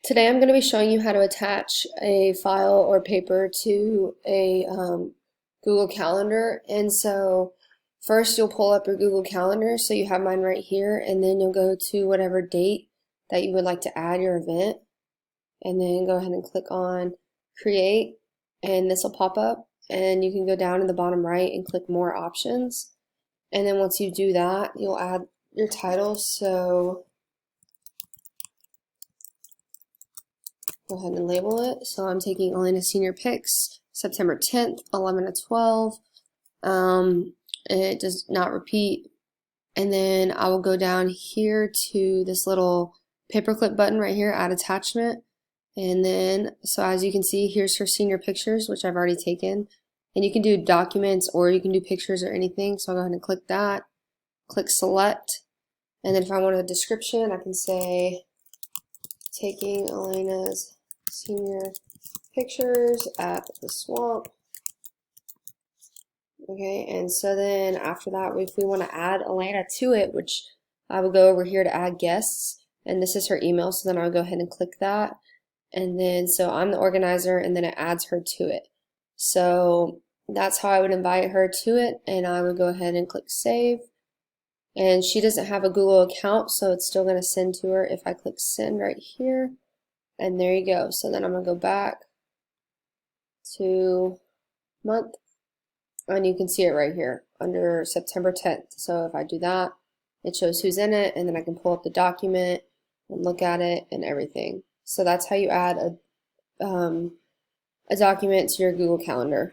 Today I'm going to be showing you how to attach a file or paper to a Google Calendar. And so first you'll pull up your Google Calendar, so you have mine right here, and then you'll go to whatever date that you would like to add your event, and then go ahead and click on Create, and this will pop up, and you can go down in the bottom right and click More Options. And then once you do that, you'll add your title. So go ahead and label it. So I'm taking Elena Senior Pics, September 10th, 11 to 12. It does not repeat. And then I will go down here to this little paperclip button right here, add attachment. And then, so as you can see, here's her senior pictures, which I've already taken. And you can do documents or you can do pictures or anything. So I'll go ahead and click that, click select. And then if I want a description, I can say, taking Elena's senior pictures at the swamp. Okay, and so then after that, if we want to add Elena to it, which I will go over here to add guests, and this is her email, so then I'll go ahead and click that. And then, so I'm the organizer, and then it adds her to it. So that's how I would invite her to it, and I would go ahead and click save. And she doesn't have a Google account, so it's still going to send to her if I click send right here. And there you go. So then I'm going to go back to month, and you can see it right here under September 10th. So if I do that, it shows who's in it, and then I can pull up the document and look at it and everything. So that's how you add a document to your Google Calendar.